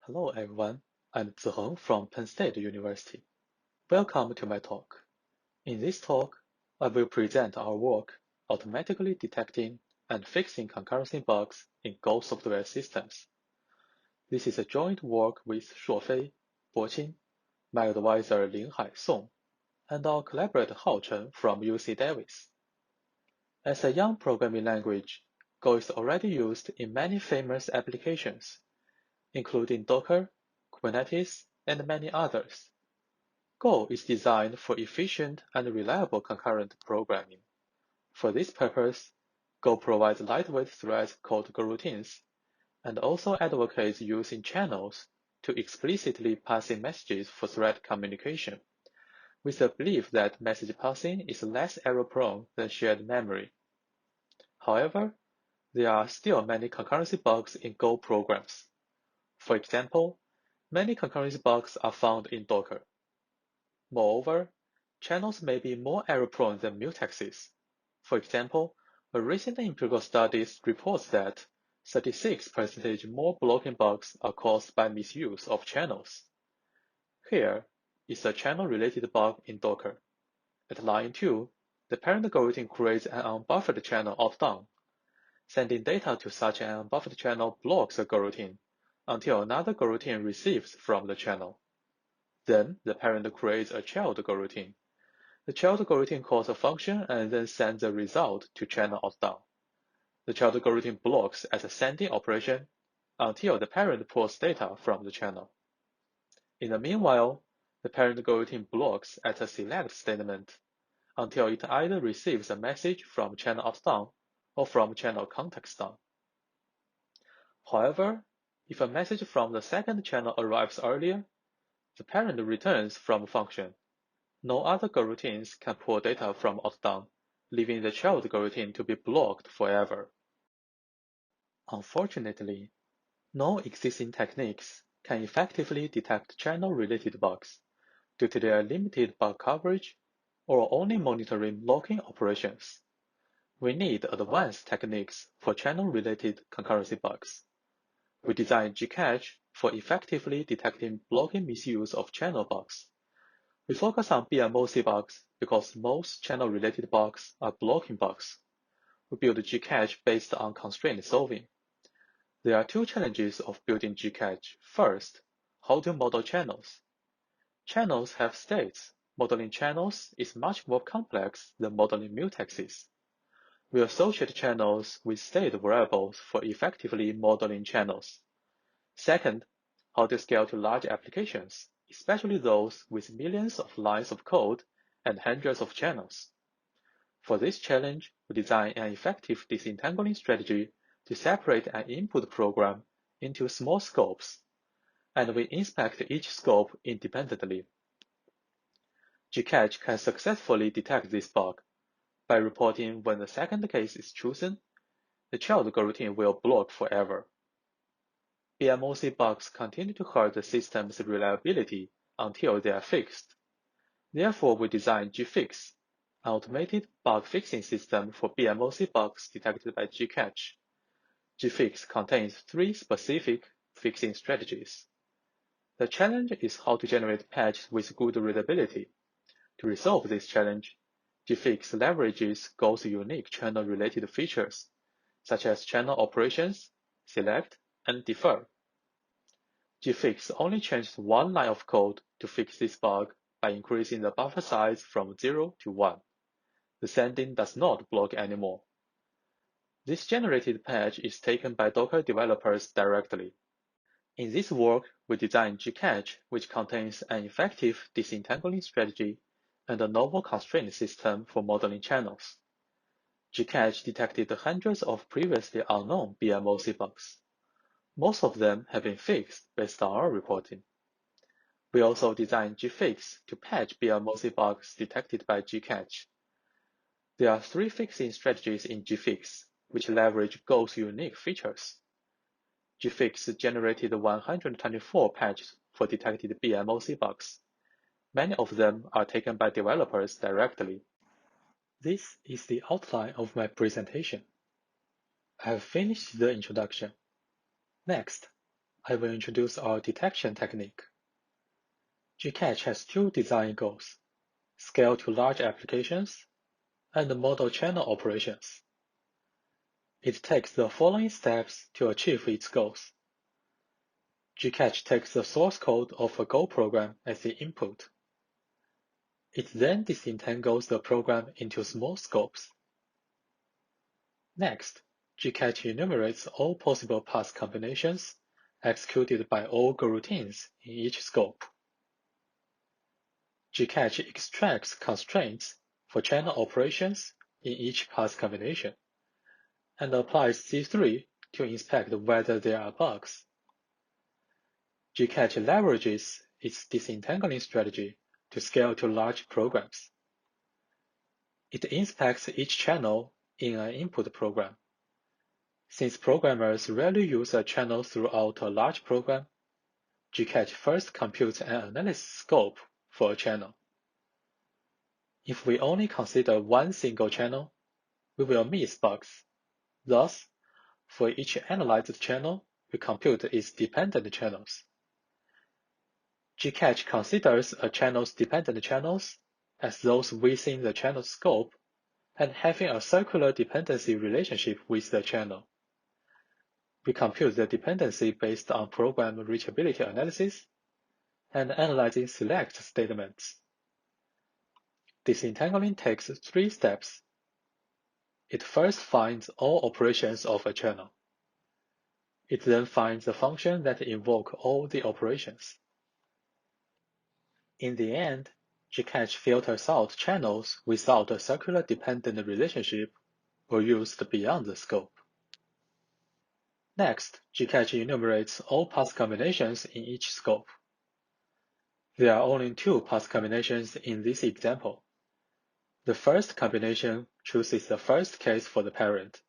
Hello everyone, I'm Ziheng from Penn State University. Welcome to my talk. In this talk, I will present our work automatically detecting and fixing concurrency bugs in Go software systems. This is a joint work with Shuofei, Boqing, my advisor Linghai Song, and our collaborator Hao Chen from UC Davis. As a young programming language, Go is already used in many famous applications, including Docker, Kubernetes, and many others. Go is designed for efficient and reliable concurrent programming. For this purpose, Go provides lightweight threads called coroutines, and also advocates using channels to explicitly passing messages for thread communication, with the belief that message passing is less error-prone than shared memory. However, there are still many concurrency bugs in Go programs. For example, many concurrency bugs are found in Docker. Moreover, channels may be more error-prone than mutexes. For example, a recent empirical study reports that 36% more blocking bugs are caused by misuse of channels. Here is a channel-related bug in Docker. At line 2, the parent coroutine creates an unbuffered channel out-down. Sending data to such an unbuffered channel blocks the coroutine until another coroutine receives from the channel. Then the parent creates a child coroutine. The child coroutine calls a function and then sends the result to channel out-down. The child coroutine blocks at the sending operation until the parent pulls data from the channel. In the meanwhile, the parent coroutine blocks at a select statement until it either receives a message from channel out-down or from channel context down. However, if a message from the second channel arrives earlier, the parent returns from a function. No other coroutines can pull data from out-down, leaving the child coroutine to be blocked forever. Unfortunately, no existing techniques can effectively detect channel-related bugs due to their limited bug coverage or only monitoring locking operations. We need advanced techniques for channel-related concurrency bugs. We designed GCatch for effectively detecting blocking misuse of channel bugs. We focus on BMOC bugs because most channel-related bugs are blocking bugs. We build GCatch based on constraint solving. There are two challenges of building GCatch. First, how to model channels. Channels have states. Modeling channels is much more complex than modeling mutexes. We associate channels with state variables for effectively modeling channels. Second, how to scale to large applications, especially those with millions of lines of code and hundreds of channels. For this challenge, we design an effective disentangling strategy to separate an input program into small scopes, and we inspect each scope independently. GCatch can successfully detect this bug. By reporting when the second case is chosen, the child coroutine will block forever. BMOC bugs continue to hurt the system's reliability until they are fixed. Therefore, we designed GFix, an automated bug fixing system for BMOC bugs detected by GCatch. GFix contains 3 specific fixing strategies. The challenge is how to generate patches with good readability. To resolve this challenge, GFix leverages Go's unique channel-related features, such as channel operations, select, and defer. GFix only changes one line of code to fix this bug by increasing the buffer size from 0 to 1. The sending does not block anymore. This generated patch is taken by Docker developers directly. In this work, we designed GCatch, which contains an effective disentangling strategy and a novel constraint system for modeling channels. GCatch detected hundreds of previously unknown BMOC bugs. Most of them have been fixed based on our reporting. We also designed GFix to patch BMOC bugs detected by GCatch. There are 3 fixing strategies in GFix, which leverage Go's unique features. GFix generated 124 patches for detected BMOC bugs. Many of them are taken by developers directly. This is the outline of my presentation. I have finished the introduction. Next, I will introduce our detection technique. GCatch has two design goals: scale to large applications and model channel operations. It takes the following steps to achieve its goals. GCatch takes the source code of a Go program as the input. It then disentangles the program into small scopes. Next, GCatch enumerates all possible path combinations executed by all goroutines in each scope. GCatch extracts constraints for channel operations in each path combination and applies C3 to inspect whether there are bugs. GCatch leverages its disentangling strategy to scale to large programs. It inspects each channel in an input program. Since programmers rarely use a channel throughout a large program, GCatch first computes an analysis scope for a channel. If we only consider one single channel, we will miss bugs. Thus, for each analyzed channel, we compute its dependent channels. GCatch considers a channel's dependent channels as those within the channel scope and having a circular dependency relationship with the channel. We compute the dependency based on program reachability analysis and analyzing select statements. Disentangling takes 3 steps. It first finds all operations of a channel. It then finds the function that invoke all the operations. In the end, GCatch filters out channels without a circular dependent relationship or used beyond the scope. Next, GCatch enumerates all path combinations in each scope. There are only 2 path combinations in this example. The first combination chooses the first case for the parent,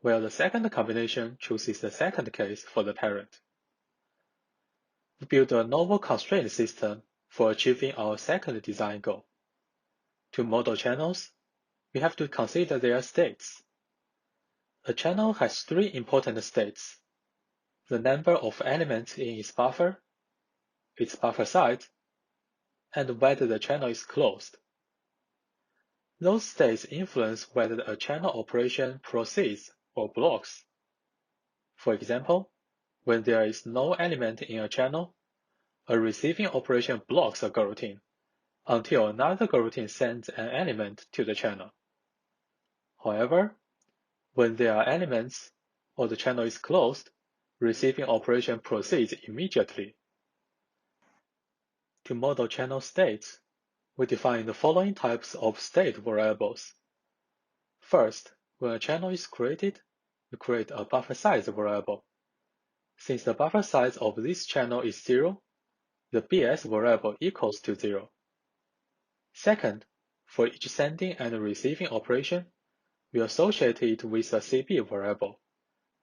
while the second combination chooses the second case for the parent. We build a novel constraint system for achieving our second design goal. To model channels, we have to consider their states. A channel has 3 important states: the number of elements in its buffer size, and whether the channel is closed. Those states influence whether a channel operation proceeds or blocks. For example, when there is no element in a channel, a receiving operation blocks a goroutine until another goroutine sends an element to the channel. However, when there are elements or the channel is closed, receiving operation proceeds immediately. To model channel states, we define the following types of state variables. First, when a channel is created, we create a buffer size variable. Since the buffer size of this channel is 0, the BS variable equals to 0. Second, for each sending and receiving operation, we associate it with a CB variable,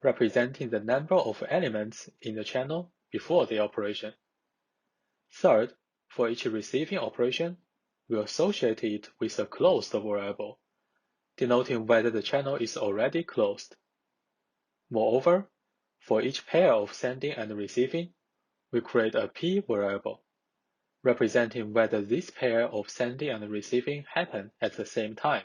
representing the number of elements in the channel before the operation. Third, for each receiving operation, we associate it with a closed variable, denoting whether the channel is already closed. Moreover, for each pair of sending and receiving, we create a P variable, representing whether this pair of sending and receiving happen at the same time.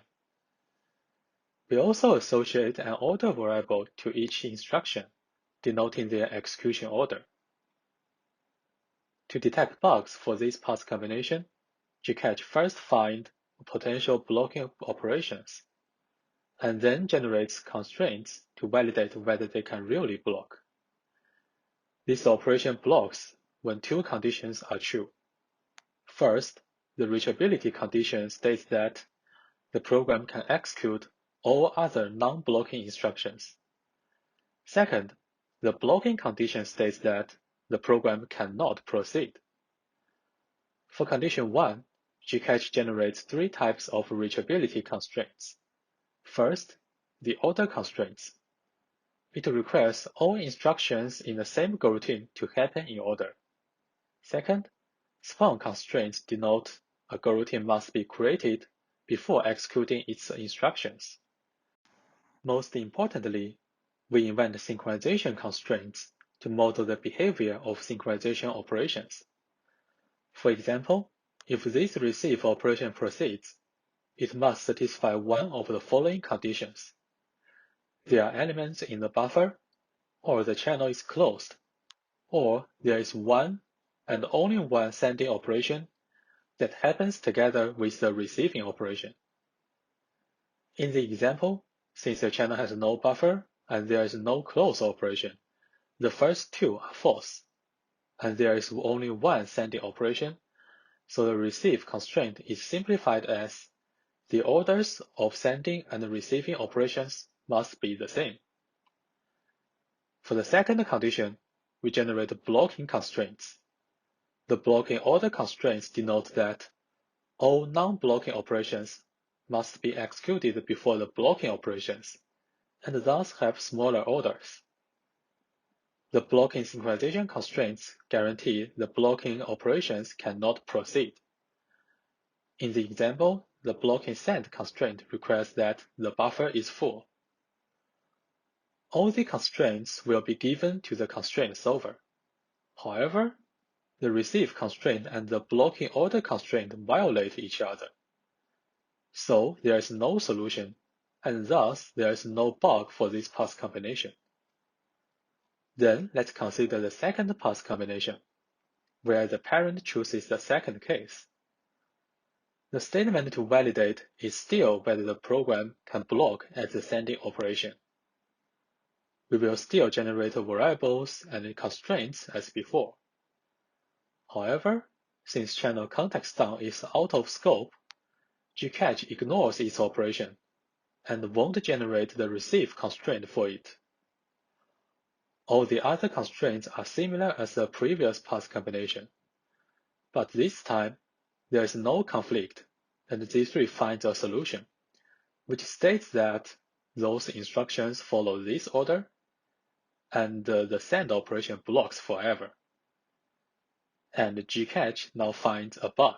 We also associate an order variable to each instruction, denoting their execution order. To detect bugs for this path combination, GCatch first finds potential blocking operations, and then generates constraints to validate whether they can really block. This operation blocks when 2 conditions are true. First, the reachability condition states that the program can execute all other non-blocking instructions. Second, the blocking condition states that the program cannot proceed. For condition 1, GCatch generates 3 types of reachability constraints. First, the order constraints. It requires all instructions in the same goroutine to happen in order. Second, spawn constraints denote a goroutine must be created before executing its instructions. Most importantly, we invent synchronization constraints to model the behavior of synchronization operations. For example, if this receive operation proceeds, it must satisfy one of the following conditions. There are elements in the buffer, or the channel is closed, or there is one and only one sending operation that happens together with the receiving operation. In the example, since the channel has no buffer and there is no close operation, the first two are false, and there is only one sending operation, so the receive constraint is simplified as the orders of sending and receiving operations must be the same. For the second condition, we generate blocking constraints. The blocking order constraints denote that all non-blocking operations must be executed before the blocking operations, and thus have smaller orders. The blocking synchronization constraints guarantee the blocking operations cannot proceed. In the example, the blocking send constraint requires that the buffer is full. All the constraints will be given to the constraint solver. However, the receive constraint and the blocking order constraint violate each other. So there is no solution, and thus there is no bug for this pass combination. Then let's consider the second pass combination, where the parent chooses the second case. The statement to validate is still whether the program can block at the sending operation. We will still generate variables and constraints as before. However, since channel context down is out of scope, GCatch ignores its operation and won't generate the receive constraint for it. All the other constraints are similar as the previous pass combination, but this time there is no conflict, and Z3 finds a solution, which states that those instructions follow this order, and the send operation blocks forever. And GCatch now finds a bug.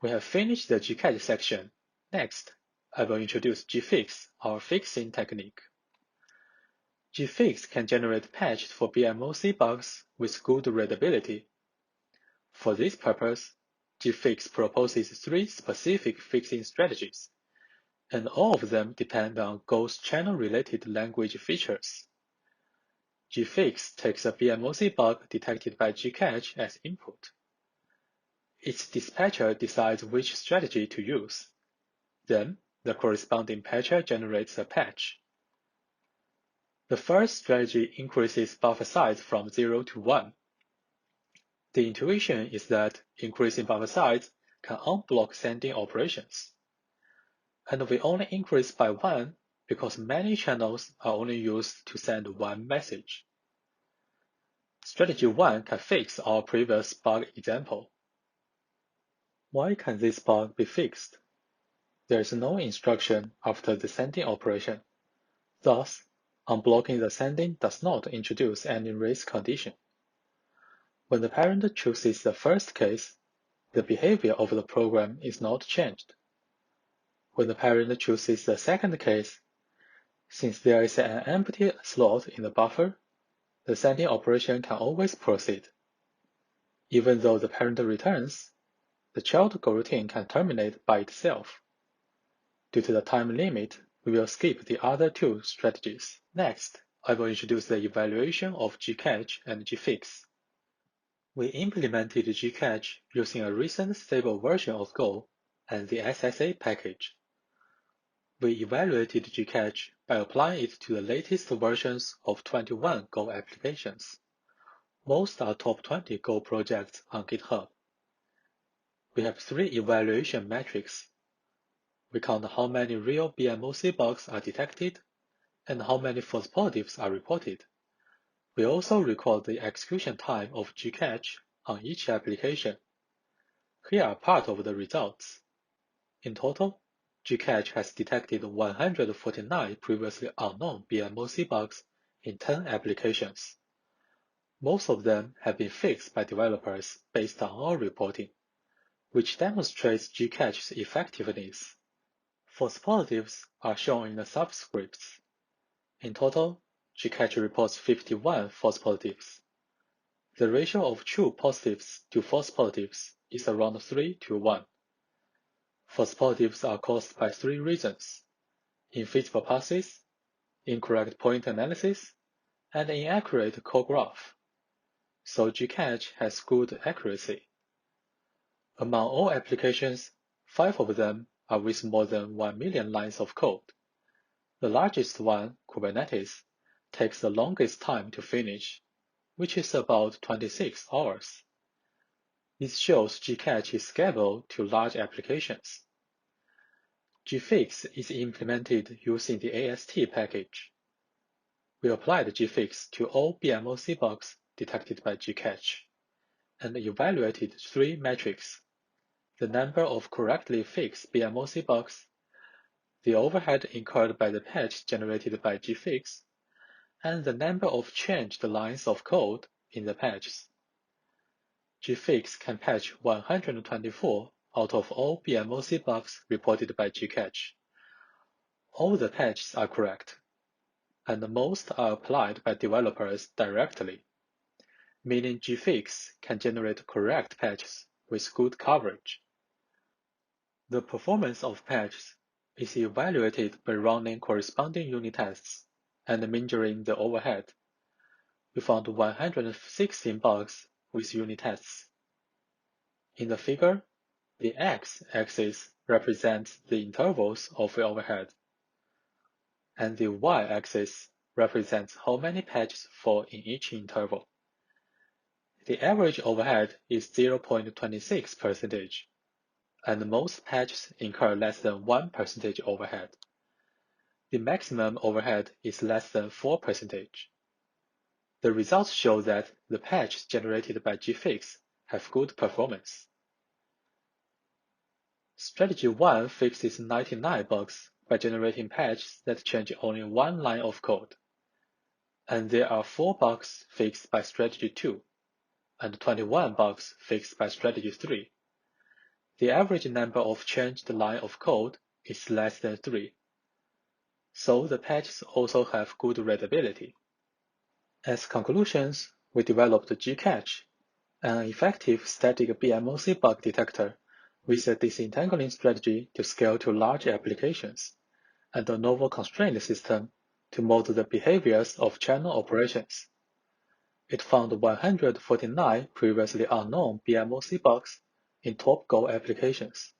We have finished the GCatch section. Next, I will introduce GFix, our fixing technique. GFix can generate patches for BMOC bugs with good readability. For this purpose, GFix proposes 3 specific fixing strategies, and all of them depend on Go's channel-related language features. GFix takes a BMOC bug detected by GCatch as input. Its dispatcher decides which strategy to use. Then, the corresponding patcher generates a patch. The first strategy increases buffer size from 0 to 1. The intuition is that increasing buffer size can unblock sending operations. And we only increase by 1 because many channels are only used to send one message. Strategy 1 can fix our previous bug example. Why can this bug be fixed? There is no instruction after the sending operation. Thus, unblocking the sending does not introduce any race condition. When the parent chooses the first case, the behavior of the program is not changed. When the parent chooses the second case, since there is an empty slot in the buffer, the sending operation can always proceed. Even though the parent returns, the child coroutine can terminate by itself. Due to the time limit, we will skip the other 2 strategies. Next, I will introduce the evaluation of GCatch and GFix. We implemented GCatch using a recent stable version of Go and the SSA package. We evaluated GCatch by applying it to the latest versions of 21 Go applications. Most are top 20 Go projects on GitHub. We have 3 evaluation metrics. We count how many real BMOC bugs are detected and how many false positives are reported. We also record the execution time of GCatch on each application. Here are part of the results. In total, GCatch has detected 149 previously unknown BMOC bugs in 10 applications. Most of them have been fixed by developers based on our reporting, which demonstrates GCatch's effectiveness. False positives are shown in the subscripts. In total, GCatch reports 51 false positives. The ratio of true positives to false positives is around 3 to 1. False positives are caused by 3 reasons: invisible passes, incorrect point analysis, and inaccurate code graph. So GCatch has good accuracy. Among all applications, 5 of them are with more than 1 million lines of code. The largest one, Kubernetes, takes the longest time to finish, which is about 26 hours. This shows GCatch is scalable to large applications. GFix is implemented using the AST package. We applied GFix to all BMOC bugs detected by GCatch and evaluated 3 metrics: the number of correctly fixed BMOC bugs, the overhead incurred by the patch generated by GFix, and the number of changed lines of code in the patches. GFix can patch 124 out of all BMOC bugs reported by GCatch. All the patches are correct, and most are applied by developers directly, meaning GFix can generate correct patches with good coverage. The performance of patches is evaluated by running corresponding unit tests and measuring the overhead. We found 116 bugs with unit tests. In the figure, the x-axis represents the intervals of overhead, and the y-axis represents how many patches fall in each interval. The average overhead is 0.26%, and most patches incur less than 1% overhead. The maximum overhead is less than 4%. The results show that the patches generated by GFix have good performance. Strategy 1 fixes 99 bugs by generating patches that change only 1 line of code, and there are 4 bugs fixed by Strategy 2, and 21 bugs fixed by Strategy 3. The average number of changed line of code is less than 3, so the patches also have good readability. As conclusions, we developed GCatch, an effective static BMOC bug detector with a disentangling strategy to scale to large applications, and a novel constraint system to model the behaviors of channel operations. It found 149 previously unknown BMOC bugs in top Go applications.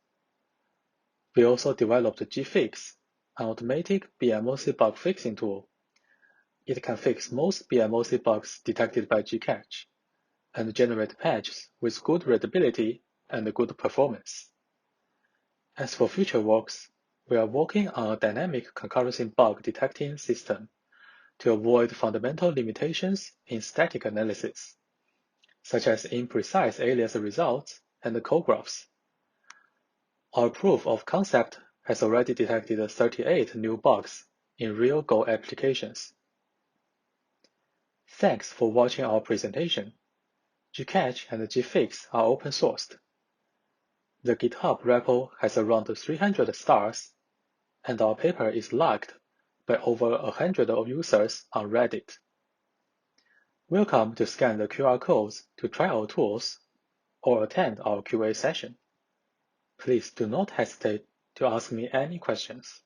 We also developed GFix, an automatic BMOC bug fixing tool. It can fix most BMOC bugs detected by GCatch and generate patches with good readability and good performance. As for future works, we are working on a dynamic concurrency bug detecting system to avoid fundamental limitations in static analysis, such as imprecise alias results and code graphs. Our proof of concept has already detected 38 new bugs in real Go applications. Thanks for watching our presentation. GCatch and GFix are open sourced. The GitHub repo has around 300 stars, and our paper is liked by over 100 users on Reddit. Welcome to scan the QR codes to try our tools or attend our QA session. Please do not hesitate to ask me any questions.